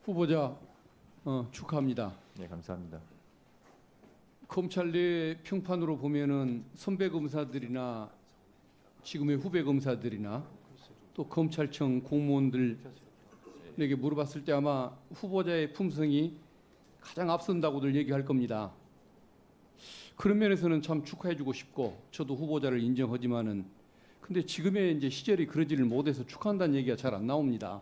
후보자 축하합니다. 네, 감사합니다. 검찰 내 평판으로 보면은 선배 검사들이나 지금의 후배 검사들이나 또 검찰청 공무원들에게 물어봤을 때 아마 후보자의 품성이 가장 앞선다고들 얘기할 겁니다. 그런 면에서는 참 축하해주고 싶고 저도 후보자를 인정하지만은 근데 지금의 이제 시절이 그러지를 못해서 축하한다는 얘기가 잘 안 나옵니다.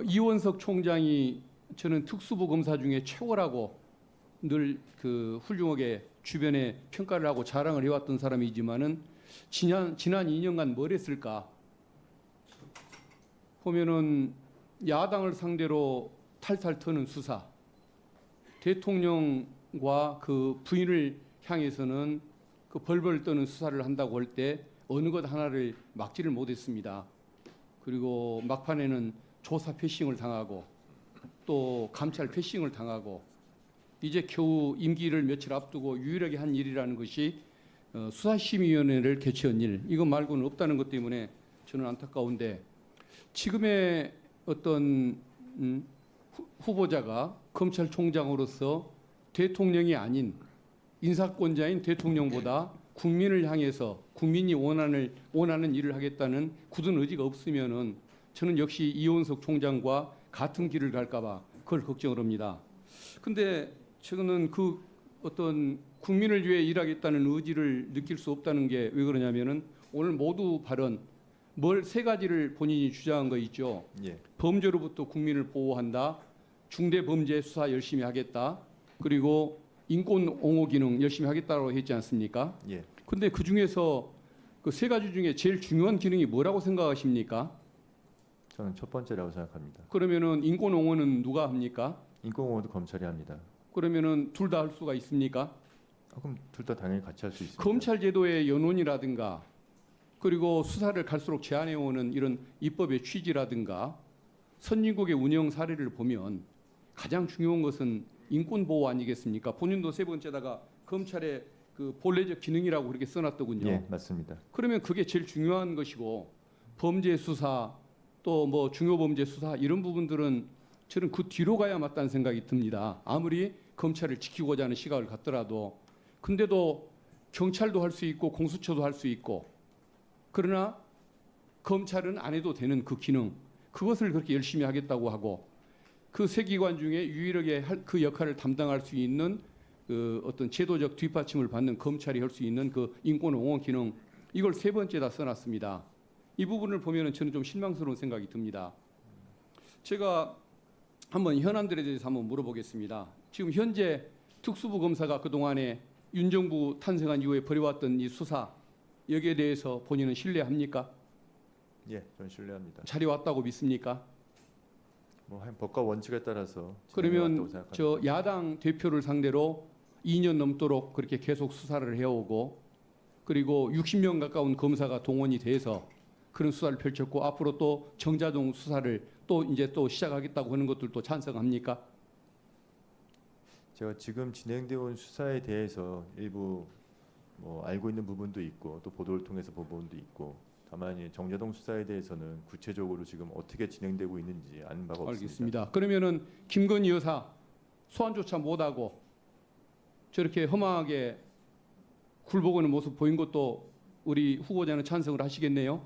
이원석 총장이 저는 특수부 검사 중에 최고라고 늘 그 훌륭하게 주변에 평가를 하고 자랑을 해왔던 사람이지만은 지난 2년간 뭘 했을까 보면은 야당을 상대로 탈탈 터는 수사, 대통령과 그 부인을 향해서는 그 벌벌 떠는 수사를 한다고 할 때 어느 것 하나를 막지를 못했습니다. 그리고 막판에는 조사 패싱을 당하고 또 감찰 패싱을 당하고 이제 겨우 임기를 며칠 앞두고 유일하게 한 일이라는 것이 수사심의위원회를 개최한 일, 이것 말고는 없다는 것 때문에 저는 안타까운데 지금의 어떤 후보자가 검찰총장으로서 대통령이 아닌 인사권자인 대통령보다 국민을 향해서 국민이 원하는 일을 하겠다는 굳은 의지가 없으면은 저는 역시 이원석 총장과 같은 길을 갈까봐 그걸 걱정을 합니다. 근데 저는 그 어떤 국민을 위해 일하겠다는 의지를 느낄 수 없다는 게 왜 그러냐면은 오늘 모두 발언 세 가지를 본인이 주장한 거 있죠. 예. 범죄로부터 국민을 보호한다. 중대 범죄 수사 열심히 하겠다. 그리고 인권 옹호 기능 열심히 하겠다고 했지 않습니까? 예. 근데 그 중에서 그 세 가지 중에 제일 중요한 기능이 뭐라고 생각하십니까? 저는 첫 번째라고 생각합니다. 그러면은 인권 옹호는 누가 합니까? 인권공무원도 검찰이 합니다. 그러면은 둘 다 할 수가 있습니까? 그럼 둘 다 당연히 같이 할 수 있습니다. 검찰 제도의 연원이라든가 그리고 수사를 갈수록 제한해 오는 이런 입법의 취지라든가 선진국의 운영 사례를 보면 가장 중요한 것은 인권 보호 아니겠습니까? 본인도 세 번째다가 검찰의 그 본래적 기능이라고 그렇게 써놨더군요. 예, 맞습니다. 그러면 그게 제일 중요한 것이고 범죄 수사 또 뭐 중요 범죄 수사 이런 부분들은 저는 그 뒤로 가야 맞다는 생각이 듭니다. 아무리 검찰을 지키고자 하는 시각을 갖더라도 근데도 경찰도 할 수 있고 공수처도 할 수 있고 그러나 검찰은 안 해도 되는 그 기능 그것을 그렇게 열심히 하겠다고 하고 그 세 기관 중에 유일하게 그 역할을 담당할 수 있는 그 어떤 제도적 뒷받침을 받는 검찰이 할 수 있는 그 인권 옹호 기능 이걸 세 번째다 써놨습니다. 이 부분을 보면은 저는 좀 실망스러운 생각이 듭니다. 제가 한번 현안들에 대해서 한번 물어보겠습니다. 지금 현재 특수부 검사가 그동안에 윤 정부 탄생한 이후에 벌여왔던 이 수사 여기에 대해서 본인은 신뢰합니까? 예, 저는 신뢰합니다. 잘해왔다고 믿습니까? 뭐 법과 원칙에 따라서 그러면 진행해왔다고 생각합니다. 저 야당 대표를 상대로 2년 넘도록 그렇게 계속 수사를 해오고 그리고 60명 가까운 검사가 동원이 돼서 그런 수사를 펼쳤고 앞으로 또 정자동 수사를 또 이제 또 시작하겠다고 하는 것들도 찬성합니까? 제가 지금 진행되어 온 수사에 대해서 일부 뭐 알고 있는 부분도 있고 또 보도를 통해서 본 부분도 있고 다만 이 정자동 수사에 대해서는 구체적으로 지금 어떻게 진행되고 있는지 아는 바가 없습니다. 알겠습니다. 그러면은 김건희 여사 소환조차 못하고 저렇게 험하게 굴복하는 모습 보인 것도 우리 후보자는 찬성을 하시겠네요.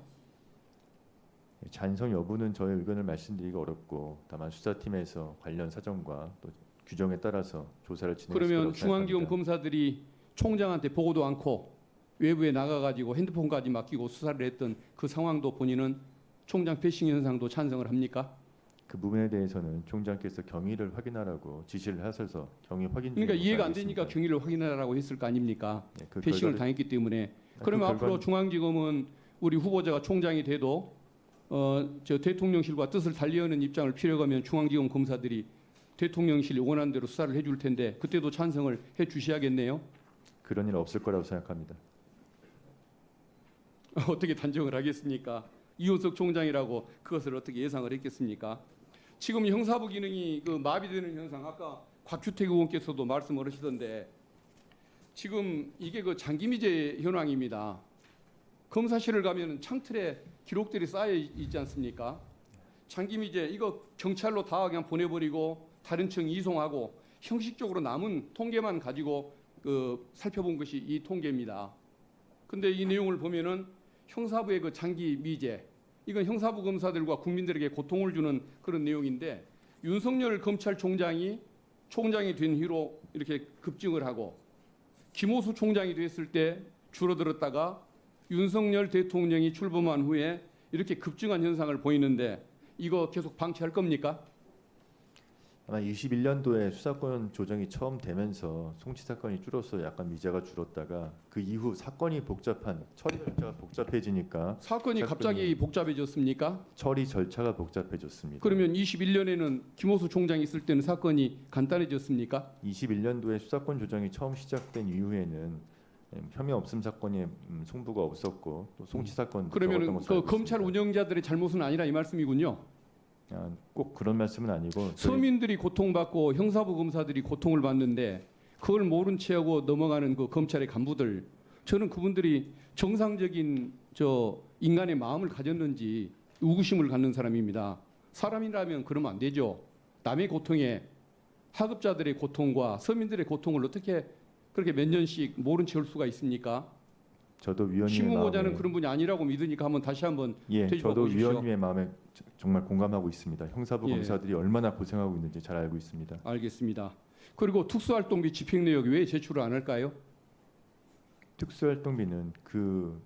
찬성 여부는 저의 의견을 말씀드리기가 어렵고 다만 수사팀에서 관련 사정과 또 규정에 따라서 조사를 진행할 그러면 거라고 중앙지검 생각합니다. 검사들이 총장한테 보고도 않고 외부에 나가가지고 핸드폰까지 맡기고 수사를 했던 그 상황도 본인은 총장 패싱 현상도 찬성을 합니까? 그 부분에 대해서는 총장께서 경위를 확인하라고 지시를 하셔서 경위 확인 중에 그러니까 이해가 안 알고 되니까 있습니다. 경위를 확인하라고 했을 거 아닙니까? 네, 그 패싱을 결과를- 당했기 때문에. 그 그러면 결과는- 앞으로 중앙지검은 우리 후보자가 총장이 돼도 저 대통령실과 뜻을 달리하는 입장을 피력하면 중앙지검 검사들이 대통령실이 원하는 대로 수사를 해줄 텐데 그때도 찬성을 해 주셔야겠네요. 그런 일 없을 거라고 생각합니다. 어떻게 단정을 하겠습니까? 이원석 총장이라고 그것을 어떻게 예상을 했겠습니까? 지금 형사부 기능이 그 마비되는 현상 아까 곽규택 의원께서도 말씀을 하시던데 지금 이게 그 장기미제 현황입니다. 검사실을 가면 창틀에 기록들이 쌓여 있지 않습니까? 장기 미제 이거 경찰로 다 그냥 보내버리고 다른 청 이송하고 형식적으로 남은 통계만 가지고 살펴본 것이 이 통계입니다. 근데 이 내용을 보면은 형사부의 그 장기 미제 이건 형사부 검사들과 국민들에게 고통을 주는 그런 내용인데 윤석열 검찰총장이 된 이후로 이렇게 급증을 하고 김호수 총장이 됐을 때 줄어들었다가 윤석열 대통령이 출범한 후에 이렇게 급증한 현상을 보이는데 이거 계속 방치할 겁니까? 아마 21년도에 수사권 조정이 처음 되면서 송치 사건이 줄어서 약간 미제가 줄었다가 그 이후 사건이 처리 절차가 복잡해지니까 사건이 갑자기 복잡해졌습니까? 처리 절차가 복잡해졌습니다. 그러면 21년에는 김호수 총장이 있을 때는 사건이 간단해졌습니까? 21년도에 수사권 조정이 처음 시작된 이후에는 혐의 없음 사건에 송부가 없었고 또 송치 사건 그러면 그 검찰 운영자들의 잘못은 아니라 이 말씀이군요. 꼭 그런 말씀은 아니고 서민들이 고통받고 형사부 검사들이 고통을 받는데 그걸 모른 채하고 넘어가는 그 검찰의 간부들 저는 그분들이 정상적인 인간의 마음을 가졌는지 의구심을 갖는 사람입니다. 사람이라면 그러면 안 되죠. 남의 고통에 하급자들의 고통과 서민들의 고통을 어떻게 그렇게 몇 년씩 모른 채 할 수가 있습니까? 저도 위원님의 심우고자는 마음에 그런 분이 아니라고 믿으니까 다시 한번 되짚어 저도 보십시오. 위원님의 마음에 정말 공감하고 있습니다. 형사부 검사들이 얼마나 고생하고 있는지 잘 알고 있습니다. 알겠습니다. 그리고 특수활동비 집행 내역 왜 제출을 안 할까요? 특수활동비는 그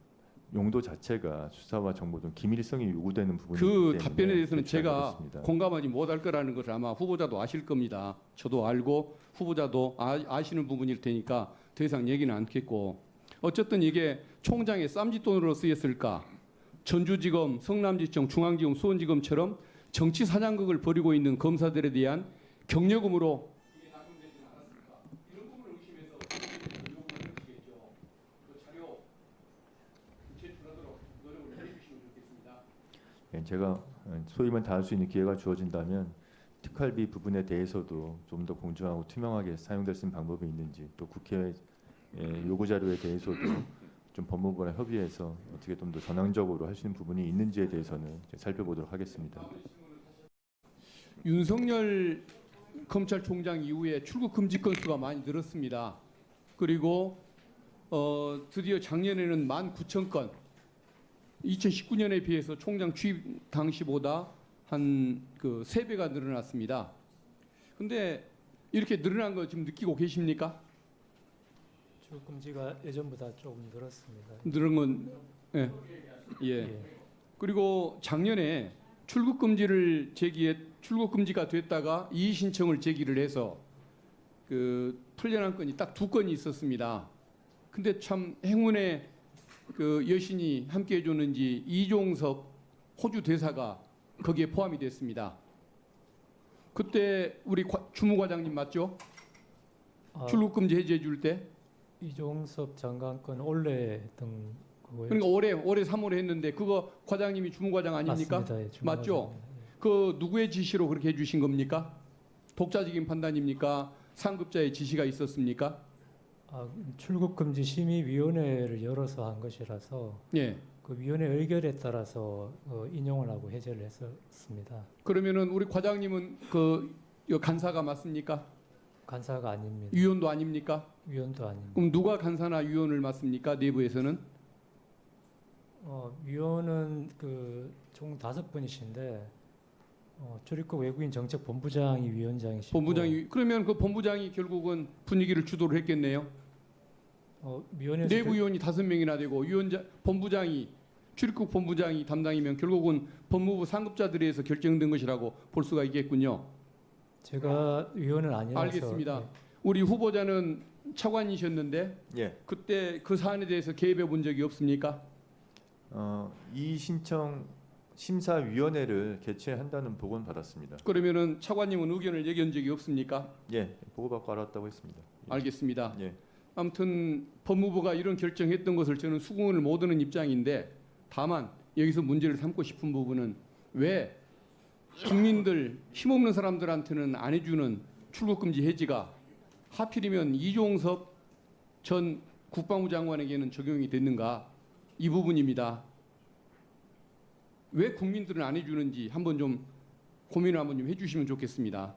용도 자체가 수사와 정보 등 기밀성이 요구되는 부분이기 그 때문에 답변에 대해서는 제가 어렵습니다. 공감하지 못할 거라는 것을 아마 후보자도 아실 겁니다. 저도 알고 후보자도 아시는 부분일 테니까 더 이상 얘기는 않겠고 어쨌든 이게 총장의 쌈짓돈으로 쓰였을까? 전주지검, 성남지청, 중앙지검, 수원지검처럼 정치 사냥극을 벌이고 있는 검사들에 대한 경력금으로 이게 낙동되지는 않았을까? 이런 부분을 의심해서 요구를 하시겠죠. 그 자료 제출하도록 노력을 해주시면 좋겠습니다. 제가 소임을 다할 수 있는 기회가 주어진다면 특활비 부분에 대해서도 좀 더 공정하고 투명하게 사용될 수 있는 방법이 있는지 또 국회 요구 자료에 대해서도 좀 법무부랑 협의해서 어떻게 좀 더 전향적으로 할 수 있는 부분이 있는지에 대해서는 살펴보도록 하겠습니다. 윤석열 검찰총장 이후에 출국 금지 건수가 많이 늘었습니다. 그리고 드디어 작년에는 19,000건, 2019년에 비해서 총장 취임 당시보다 한 3배가 늘어났습니다. 근데 이렇게 늘어난 거 지금 느끼고 계십니까? 출국 금지가 예전보다 조금 늘었습니다. 늘은 건 예. 그리고 작년에 출국 금지가 됐다가 이의 신청을 제기를 해서 풀려난 건이 딱 2건이 있었습니다. 근데 참 행운의 여신이 함께 해줬는지 이종섭 호주 대사가 거기에 포함이 됐습니다. 그때 우리 주무과장님 맞죠? 출국 금지 해제해 줄 때. 이종섭 장관 건 올해 했던 거고요. 그러니까 올해 3월에 했는데 그거 과장님이 주무과장 아닙니까? 맞습니다. 예, 맞죠? 그 누구의 지시로 그렇게 해주신 겁니까? 독자적인 판단입니까? 상급자의 지시가 있었습니까? 출국 금지 심의위원회를 열어서 한 것이라서 예. 그 위원회 의결에 따라서 인용을 하고 해제를 했었습니다. 그러면은 우리 과장님은 간사가 맞습니까? 간사가 아닙니다. 위원도 아닙니까? 위원도 아닙니다. 그럼 누가 간사나 위원을 맡습니까? 내부에서는? 위원은 총 5분이신데 출입국 외국인 정책 본부장이 위원장이시고 그러면 그 본부장이 결국은 분위기를 주도를 했겠네요. 위원회에서 내부 위원이 5명이나 되고 본부장이 출입국 본부장이 담당이면 결국은 법무부 상급자들에서 결정된 것이라고 볼 수가 있겠군요. 제가 위원은 아니라서. 알겠습니다. 우리 후보자는 차관이셨는데 그때 그 사안에 대해서 개입해 본 적이 없습니까? 이 신청 심사위원회를 개최한다는 보고는 받았습니다. 그러면은 차관님은 의견을 얘기한 적이 없습니까? 보고받고 알았다고 했습니다. 알겠습니다. 아무튼 법무부가 이런 결정했던 것을 저는 수긍을 못 하는 입장인데 다만 여기서 문제를 삼고 싶은 부분은 왜 국민들 힘없는 사람들한테는 안 해주는 출국금지 해지가 하필이면 이종섭 전 국방부 장관에게는 적용이 됐는가 이 부분입니다. 왜 국민들은 안 해주는지 한번 좀 고민을 한번 좀 해주시면 좋겠습니다.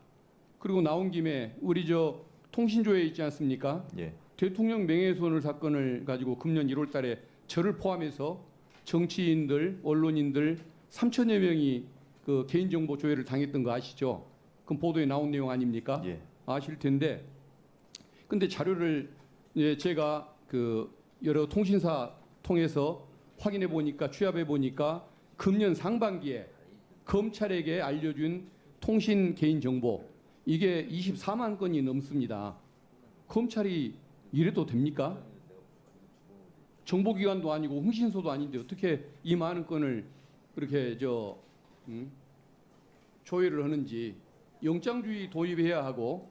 그리고 나온 김에 우리 저 통신조회 있지 않습니까? 예. 대통령 명예훼손을 사건을 가지고 금년 1월달에 저를 포함해서 정치인들, 언론인들 3천여 명이 그 개인정보 조회를 당했던 거 아시죠? 그럼 보도에 나온 내용 아닙니까? 예. 아실 텐데, 근데 자료를 제가 그 여러 통신사 통해서 확인해 보니까 취합해 보니까 금년 상반기에 검찰에게 알려준 통신 개인 정보 이게 24만 건이 넘습니다. 검찰이 이래도 됩니까? 정보기관도 아니고 흥신소도 아닌데 어떻게 이 많은 건을 그렇게 조회를 하는지 영장주의 도입해야 하고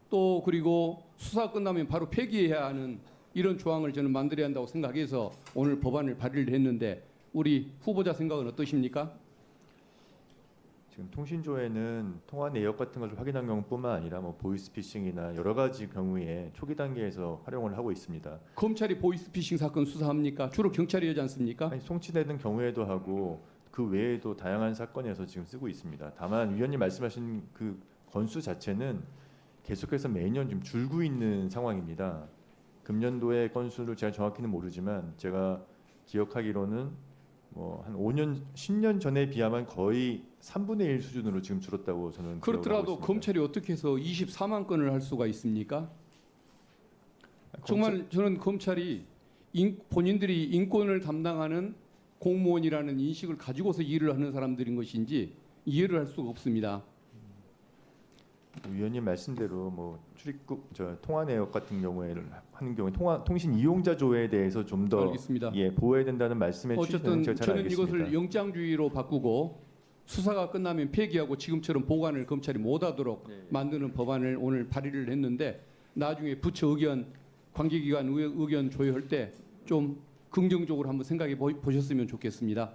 또 그리고 수사 끝나면 바로 폐기해야 하는 이런 조항을 저는 만들어야 한다고 생각해서 오늘 법안을 발의를 했는데 우리 후보자 생각은 어떠십니까? 지금 통신조회는 통화 내역 같은 것을 확인한 경우뿐만 아니라 뭐 보이스피싱이나 여러 가지 경우에 초기 단계에서 활용을 하고 있습니다. 검찰이 보이스피싱 사건 수사합니까? 주로 경찰이 하지 않습니까? 아니, 송치되는 경우에도 하고 그 외에도 다양한 사건에서 지금 쓰고 있습니다. 다만 위원님 말씀하신 그 건수 자체는 계속해서 매년 좀 줄고 있는 상황입니다. 금년도의 건수를 제가 정확히는 모르지만 제가 기억하기로는 뭐 한 5년, 10년 전에 비하면 거의 3분의 1 수준으로 지금 줄었다고 저는 그렇더라도 기억하고 있습니다. 검찰이 어떻게 해서 24만 건을 할 수가 있습니까? 정말 저는 검찰이 본인들이 인권을 담당하는 공무원이라는 인식을 가지고서 일을 하는 사람들인 것인지 이해를 할 수가 없습니다. 위원님 말씀대로 뭐 출입국 통화 내역 같은 경우에 하는 경우에 통신 이용자 조회에 대해서 좀 더 알겠습니다. 보호해야 된다는 말씀의 어쨌든 취지는 제가 잘 저는 알겠습니다. 이것을 영장주의로 바꾸고 수사가 끝나면 폐기하고 지금처럼 보관을 검찰이 못하도록 만드는 법안을 오늘 발의를 했는데 나중에 부처 의견, 관계기관 의견 조회할 때 좀 긍정적으로 한번 생각해 보셨으면 좋겠습니다.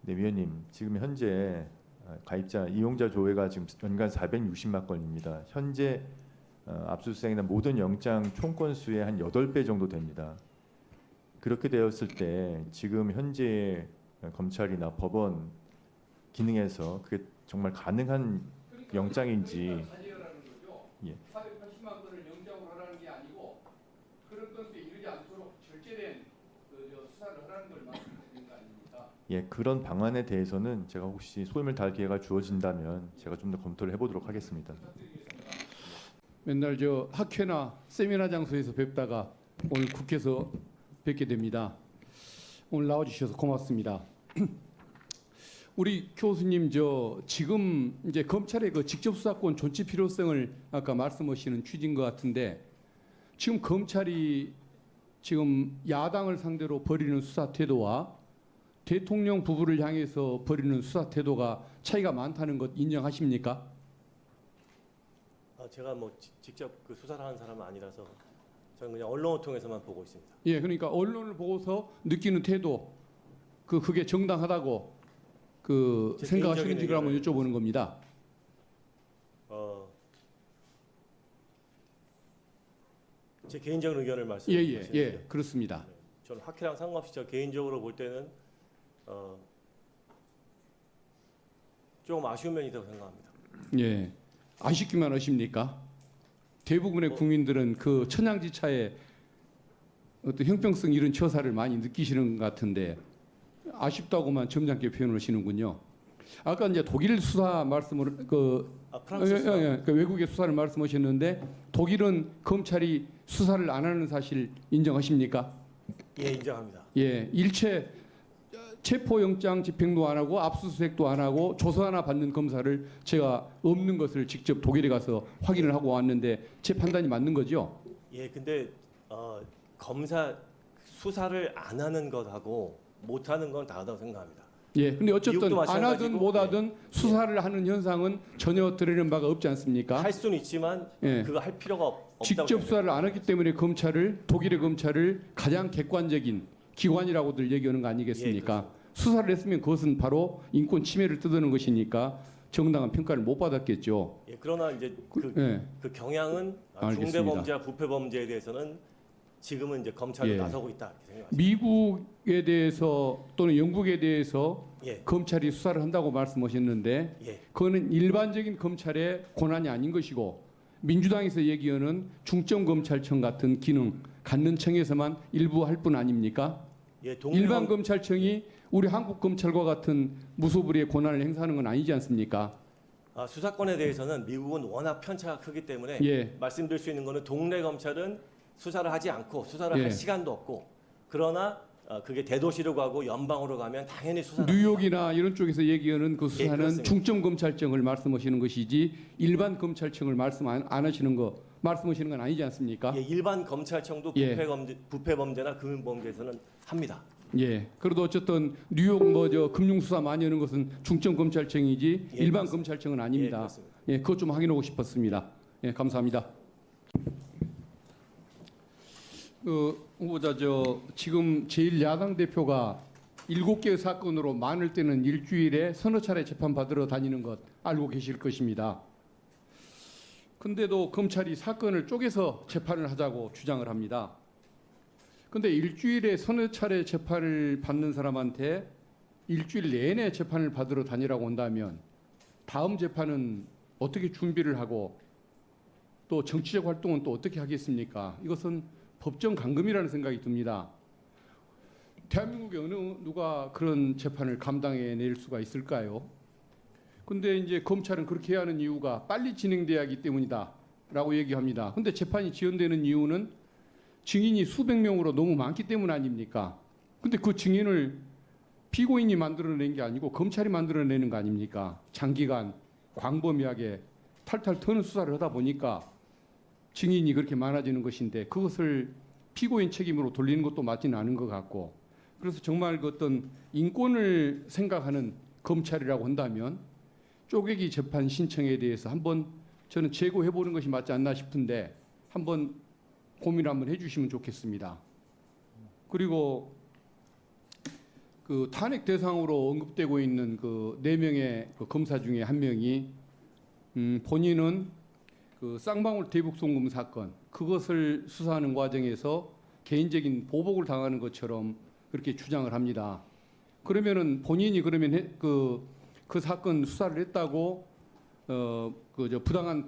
네, 위원님 지금 현재 가입자 이용자 조회가 지금 연간 460만 건입니다. 현재 압수수색이나 모든 영장 총 건수의 한 8배 정도 됩니다. 그렇게 되었을 때 지금 현재 검찰이나 법원 기능에서 그게 정말 가능한 영장인지. 예. 480만 건을 영장으로 하라는 게 아니고 그런 건수에 이르지 않도록 절제된 수사를 하라는 걸 말씀드리는 거 아닙니까? 예, 그런 방안에 대해서는 제가 혹시 소임을 다할 기회가 주어진다면 제가 좀 더 검토를 해보도록 하겠습니다. 맨날 학회나 세미나 장소에서 뵙다가 오늘 국회에서 뵙게 됩니다. 오늘 나와주셔서 고맙습니다. 우리 교수님 지금 이제 검찰의 그 직접 수사권 존치 필요성을 아까 말씀하시는 취지인 것 같은데 지금 검찰이 지금 야당을 상대로 벌이는 수사 태도와 대통령 부부를 향해서 벌이는 수사 태도가 차이가 많다는 것 인정하십니까? 제가 뭐 직접 그 수사를 하는 사람은 아니라서 저는 그냥 언론을 통해서만 보고 있습니다. 예, 그러니까 언론을 보고서 느끼는 태도 그게 정당하다고 제 생각하시는지 개인적인 한번 의견을 여쭤보는 겁니다. 제 개인적인 의견을 예, 말씀드리겠습니다. 예, 그렇습니다. 저는 학회랑 상관없이 저 개인적으로 볼 때는 조금 아쉬운 면이 있다고 생각합니다. 예, 아쉽기만 하십니까? 대부분의 국민들은 그 천양지차의 어떤 형평성 이런 처사를 많이 느끼시는 것 같은데 아쉽다고만 점잖게 표현하시는군요. 아까 이제 독일 수사 말씀을 프랑스 수사. 그 외국의 수사를 말씀하셨는데 독일은 검찰이 수사를 안 하는 사실 인정하십니까? 예, 인정합니다. 예, 일체 체포영장 집행도 안 하고 압수수색도 안 하고 조서 하나 받는 검사를 제가 없는 것을 직접 독일에 가서 확인을 하고 왔는데 제 판단이 맞는 거죠? 예, 근데 검사 수사를 안 하는 것하고 못 하는 건 다르다고 생각합니다. 예, 근데 어쨌든 미국도 안 하든 마찬가지고, 못 하든 수사를 하는 현상은 전혀 드러낸 바가 없지 않습니까? 할 수는 있지만 예. 그거 할 필요가 없다고 직접 생각합니다. 수사를 안 했기 때문에 독일의 검찰을 가장 객관적인 기관이라고들 얘기하는 거 아니겠습니까? 수사를 했으면 그것은 바로 인권 침해를 떠드는 것이니까 정당한 평가를 못 받았겠죠. 예, 그러나 이제 예. 그 경향은 알겠습니다. 중대범죄와 부패범죄에 대해서는 지금은 이제 검찰이 예. 나서고 있다 이렇게 생각합니다. 미국에 대해서 또는 영국에 대해서 예, 검찰이 수사를 한다고 말씀하셨는데 예, 그거는 일반적인 검찰의 권한이 아닌 것이고 민주당에서 얘기하는 중점검찰청 같은 기능 갖는 청에서만 일부 할 뿐 아닙니까? 예. 일반 검찰청이 우리 한국 검찰과 같은 무소불위의 권한을 행사하는 건 아니지 않습니까? 수사권에 대해서는 미국은 워낙 편차가 크기 때문에 예, 말씀드릴 수 있는 거는 동네 검찰은 수사를 하지 않고 수사를 예. 할 시간도 없고 그러나 그게 대도시로 가고 연방으로 가면 당연히 수사를 뉴욕이나 이런 쪽에서 얘기하는 그 수사는 그렇습니다. 중점검찰청을 말씀하시는 것이지 일반 검찰청을 말씀 안 하시는 거 말씀하시는 건 아니지 않습니까? 예, 일반 검찰청도 예. 부패 범죄나 금융 범죄에서는 합니다. 예. 그래도 어쨌든 뉴욕 뭐저 금융 수사 많이 하는 것은 중점 검찰청이지 예, 일반 그렇습니다. 검찰청은 예, 아닙니다. 그렇습니다. 예, 그것 좀 확인하고 싶었습니다. 예, 감사합니다. 후보자 지금 제1야당 대표가 7개의 사건으로 많을 때는 일주일에 서너 차례 재판 받으러 다니는 것 알고 계실 것입니다. 근데도 검찰이 사건을 쪼개서 재판을 하자고 주장을 합니다. 근데 일주일에 서너 차례 재판을 받는 사람한테 일주일 내내 재판을 받으러 다니라고 한다면 다음 재판은 어떻게 준비를 하고 또 정치적 활동은 또 어떻게 하겠습니까? 이것은 법정 감금이라는 생각이 듭니다. 대한민국에 어느 누가 그런 재판을 감당해낼 수가 있을까요? 근데 이제 검찰은 그렇게 해야 하는 이유가 빨리 진행돼야 하기 때문이다라고 얘기합니다. 근데 재판이 지연되는 이유는 증인이 수백 명으로 너무 많기 때문 아닙니까? 근데 그 증인을 피고인이 만들어낸 게 아니고 검찰이 만들어내는 거 아닙니까? 장기간 광범위하게 탈탈 터는 수사를 하다 보니까 증인이 그렇게 많아지는 것인데 그것을 피고인 책임으로 돌리는 것도 맞지는 않은 것 같고 그래서 정말 그 어떤 인권을 생각하는 검찰이라고 한다면 쪼개기 재판 신청에 대해서 한번 저는 재고해 보는 것이 맞지 않나 싶은데 한번 고민을 한번 해주시면 좋겠습니다. 그리고 그 탄핵 대상으로 언급되고 있는 그 4명의 그 검사 중에 한 명이 본인은 그 쌍방울 대북 송금 사건 그것을 수사하는 과정에서 개인적인 보복을 당하는 것처럼 그렇게 주장을 합니다. 그러면은 본인이 그러면 그 사건 수사를 했다고 부당한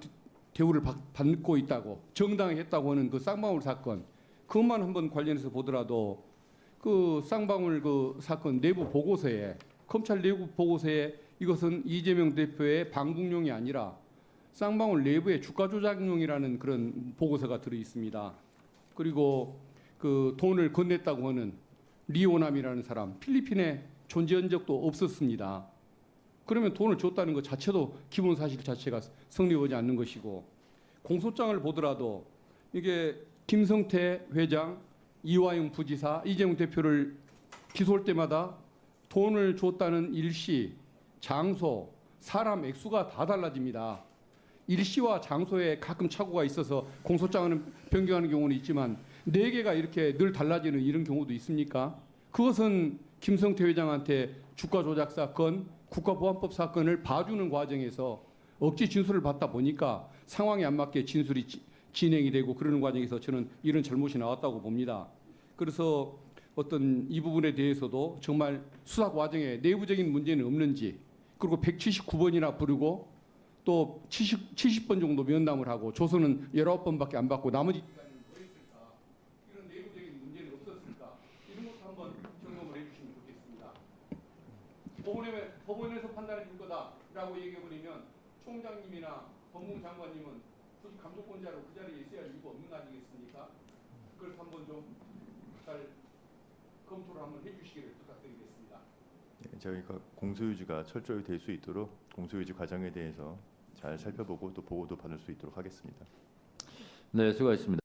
대우를 받고 있다고 정당히 했다고 하는 그 쌍방울 사건 그것만 한번 관련해서 보더라도 그 쌍방울 그 사건 내부 보고서에 검찰 내부 보고서에 이것은 이재명 대표의 방북용이 아니라 쌍방울 내부의 주가 조작용이라는 그런 보고서가 들어 있습니다. 그리고 그 돈을 건넸다고 하는 리오남이라는 사람 필리핀에 존재한 적도 없었습니다. 그러면 돈을 줬다는 것 자체도 기본 사실 자체가 성립하지 않는 것이고 공소장을 보더라도 이게 김성태 회장, 이화영 부지사, 이재명 대표를 기소할 때마다 돈을 줬다는 일시, 장소, 사람 액수가 다 달라집니다. 일시와 장소에 가끔 착오가 있어서 공소장은 변경하는 경우는 있지만 4개가 이렇게 늘 달라지는 이런 경우도 있습니까? 그것은 김성태 회장한테 주가 조작 사건, 국가보안법 사건을 봐주는 과정에서 억지 진술을 받다 보니까 상황에 안 맞게 진술이 진행이 되고 그러는 과정에서 저는 이런 잘못이 나왔다고 봅니다. 그래서 어떤 이 부분에 대해서도 정말 수사 과정에 내부적인 문제는 없는지 그리고 179번이나 부르고 또 70번 정도 면담을 하고 조서는 19번밖에 안 받고 나머지 기간은 뭐 했을까? 이런 내부적인 문제는 없었을까? 이런 것도 한번 점검을 해주시면 좋겠습니다. 법원에서 판단해 줄 거다라고 얘기해버리면 총장님이나 법무장관님은 굳이 감독권자로 그 자리에 있어야 할 이유가 없는 거 아니겠습니까? 그걸 한번 좀 잘 검토를 한번 해주시기를 부탁드리겠습니다. 네, 저희가 공소유지가 철저히 될 수 있도록 공소유지 과정에 대해서 잘 살펴보고 또 보고도 받을 수 있도록 하겠습니다. 네, 수고하셨습니다.